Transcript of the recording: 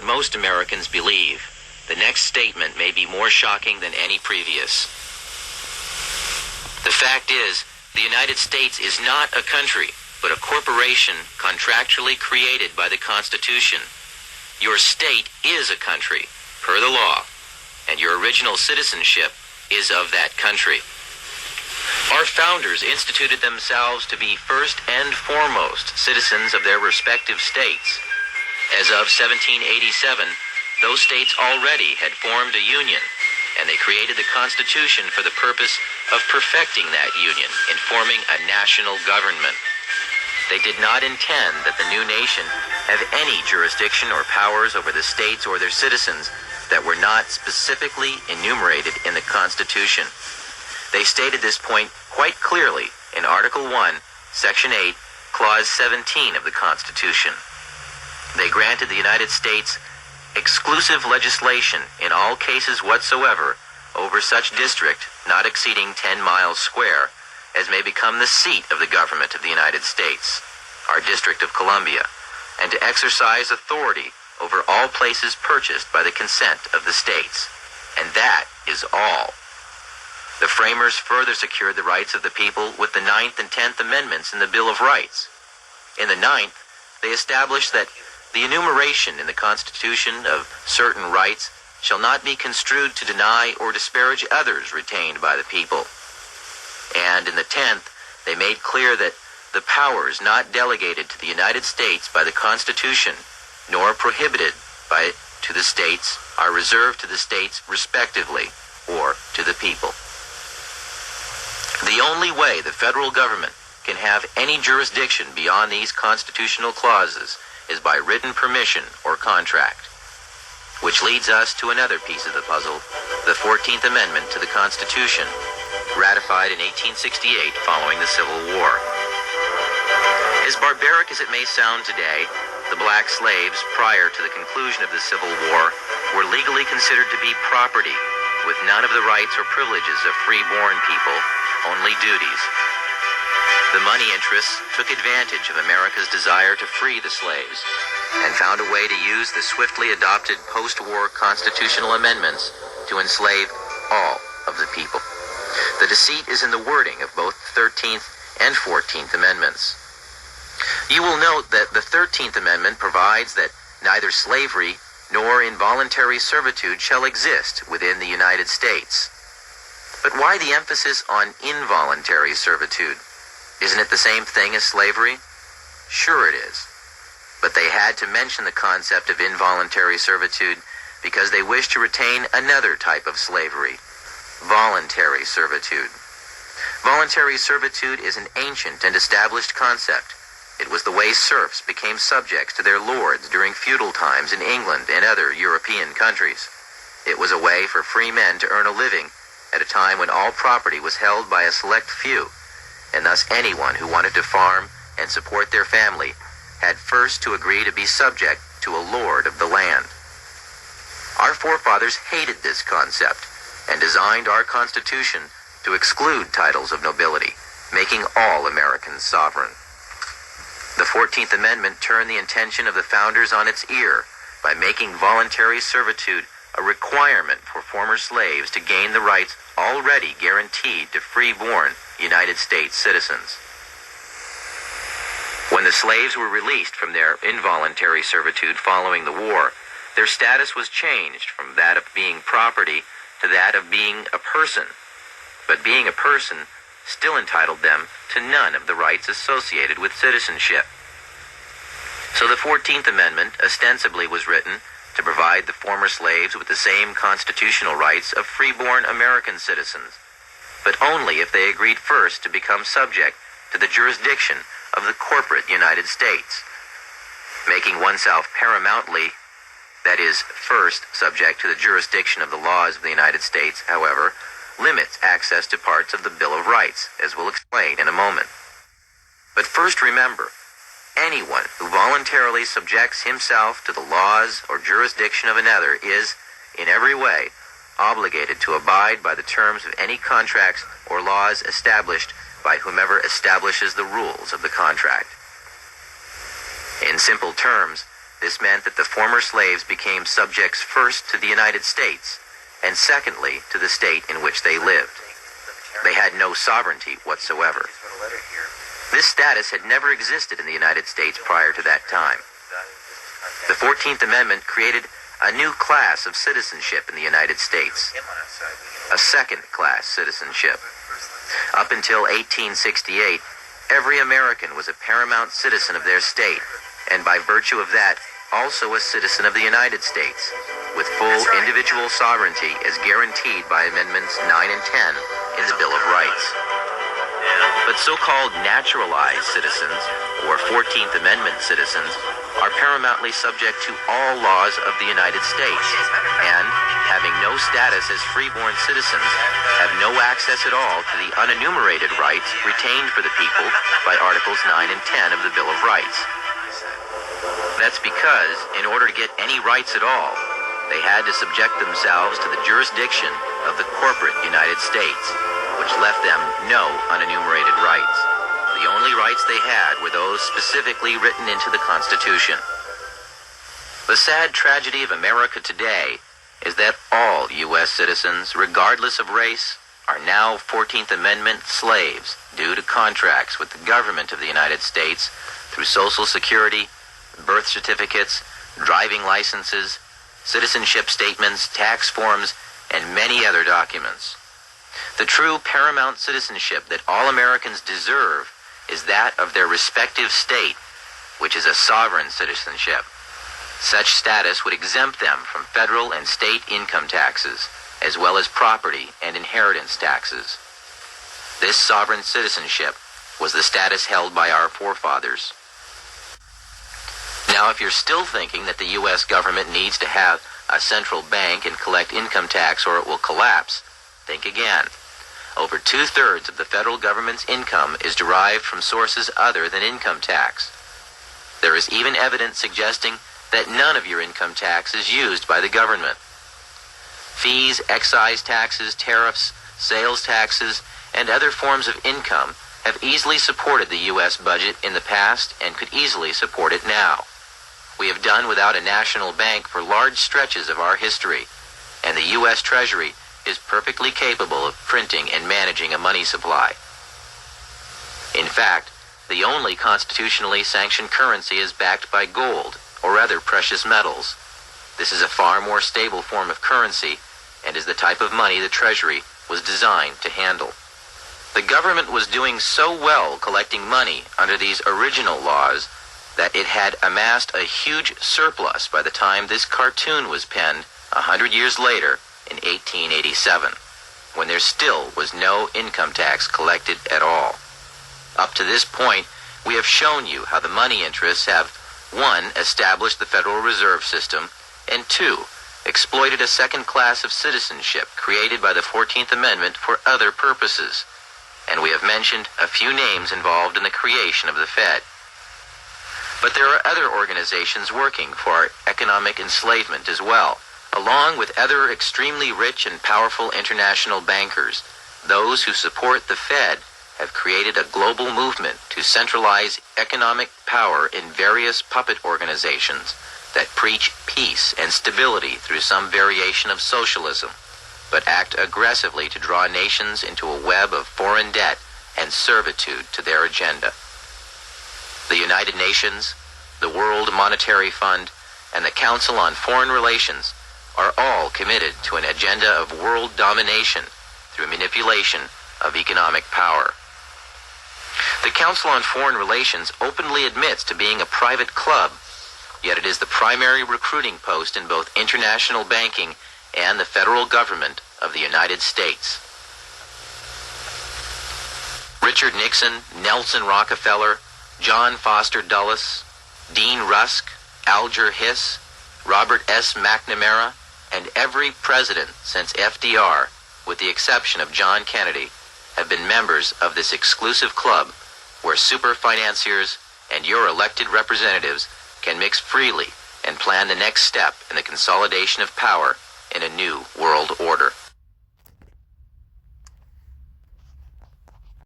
most Americans believe, the next statement may be more shocking than any previous. The fact is, the United States is not a country, but a corporation contractually created by the Constitution. Your state is a country, per the law, and your original citizenship is of that country. Our founders instituted themselves to be first and foremost citizens of their respective states. As of 1787, those states already had formed a union, and they created the Constitution for the purpose of perfecting that union in forming a national government. They did not intend that the new nation have any jurisdiction or powers over the states or their citizens that were not specifically enumerated in the Constitution. They stated this point quite clearly in Article 1, Section 8, Clause 17 of the Constitution. They granted the United States exclusive legislation in all cases whatsoever over such district not exceeding 10 miles square as may become the seat of the government of the United States, our District of Columbia, and to exercise authority over all places purchased by the consent of the states. And that is all. The framers further secured the rights of the people with the 9th and 10th Amendments in the Bill of Rights. In the 9th, they established that the enumeration in the Constitution of certain rights shall not be construed to deny or disparage others retained by the people. And in the 10th, they made clear that the powers not delegated to the United States by the Constitution, nor prohibited to the states, are reserved to the states respectively, or to the people. The only way the federal government can have any jurisdiction beyond these constitutional clauses is by written permission or contract. Which leads us to another piece of the puzzle, the 14th Amendment to the Constitution, ratified in 1868 following the Civil War. As barbaric as it may sound today, the black slaves, prior to the conclusion of the Civil War, were legally considered to be property, with none of the rights or privileges of free-born people, only duties. The money interests took advantage of America's desire to free the slaves and found a way to use the swiftly adopted post-war constitutional amendments to enslave all of the people. The deceit is in the wording of both the 13th and 14th Amendments. You will note that the 13th Amendment provides that neither slavery nor involuntary servitude shall exist within the United States. But why the emphasis on involuntary servitude? Isn't it the same thing as slavery? Sure it is. But they had to mention the concept of involuntary servitude because they wished to retain another type of slavery, voluntary servitude. Voluntary servitude is an ancient and established concept. It was the way serfs became subjects to their lords during feudal times in England and other European countries. It was a way for free men to earn a living at a time when all property was held by a select few, and thus anyone who wanted to farm and support their family had first to agree to be subject to a lord of the land. Our forefathers hated this concept and designed our Constitution to exclude titles of nobility, making all Americans sovereign. The 14th Amendment turned the intention of the founders on its ear by making voluntary servitude a requirement for former slaves to gain the rights already guaranteed to free-born United States citizens. When the slaves were released from their involuntary servitude following the war, their status was changed from that of being property to that of being a person. But being a person still entitled them to none of the rights associated with citizenship. So the 14th Amendment ostensibly was written to provide the former slaves with the same constitutional rights of free-born American citizens, but only if they agreed first to become subject to the jurisdiction of the corporate United States. Making oneself paramountly, that is, first subject to the jurisdiction of the laws of the United States, however, limits access to parts of the Bill of Rights, as we'll explain in a moment. But first remember, anyone who voluntarily subjects himself to the laws or jurisdiction of another is, in every way, obligated to abide by the terms of any contracts or laws established by whomever establishes the rules of the contract. In simple terms, This meant that the former slaves became subjects first to the United States, and secondly to the state in which they lived. They had no sovereignty whatsoever. This status had never existed in the United States prior to that time. The 14th Amendment created a new class of citizenship in the United States, a second-class citizenship. Up until 1868, every American was a paramount citizen of their state, and by virtue of that, also a citizen of the United States, with full individual sovereignty as guaranteed by Amendments 9 and 10 in the Bill of Rights. But so-called naturalized citizens, or 14th Amendment citizens, are paramountly subject to all laws of the United States, and, having no status as freeborn citizens, have no access at all to the unenumerated rights retained for the people by Articles 9 and 10 of the Bill of Rights. That's because, in order to get any rights at all, they had to subject themselves to the jurisdiction of the corporate United States, which left them no unenumerated rights. The only rights they had were those specifically written into the Constitution. The sad tragedy of America today is that all U.S. citizens, regardless of race, are now 14th Amendment slaves due to contracts with the government of the United States through Social Security, birth certificates, driving licenses, citizenship statements, tax forms, and many other documents. The true paramount citizenship that all Americans deserve is that of their respective state, which is a sovereign citizenship. Such status would exempt them from federal and state income taxes, as well as property and inheritance taxes. This sovereign citizenship was the status held by our forefathers. Now, if you're still thinking that the U.S. government needs to have a central bank and collect income tax or it will collapse, think again. Over 2/3 of the federal government's income is derived from sources other than income tax. There is even evidence suggesting that none of your income tax is used by the government. Fees, excise taxes, tariffs, sales taxes, and other forms of income have easily supported the U.S. budget in the past and could easily support it now. We have done without a national bank for large stretches of our history, and the U.S. Treasury is perfectly capable of printing and managing a money supply. In fact, the only constitutionally sanctioned currency is backed by gold or other precious metals. This is a far more stable form of currency and is the type of money the Treasury was designed to handle. The government was doing so well collecting money under these original laws that it had amassed a huge surplus by the time this cartoon was penned 100 years later in 1887, when there still was no income tax collected at all. Up to this point, we have shown you how the money interests have 1. Established the Federal Reserve System, and 2. Exploited a second class of citizenship created by the 14th Amendment for other purposes. And we have mentioned a few names involved in the creation of the Fed. But there are other organizations working for our economic enslavement as well, along with other extremely rich and powerful international bankers. Those who support the Fed have created a global movement to centralize economic power in various puppet organizations that preach peace and stability through some variation of socialism, but act aggressively to draw nations into a web of foreign debt and servitude to their agenda. The United Nations, the World Monetary Fund, and the Council on Foreign Relations are all committed to an agenda of world domination through manipulation of economic power. The Council on Foreign Relations openly admits to being a private club, yet it is the primary recruiting post in both international banking and the federal government of the United States. Richard Nixon, Nelson Rockefeller, John Foster Dulles, Dean Rusk, Alger Hiss, Robert S. McNamara, and every president since FDR, with the exception of John Kennedy, have been members of this exclusive club where super financiers and your elected representatives can mix freely and plan the next step in the consolidation of power in a new world order.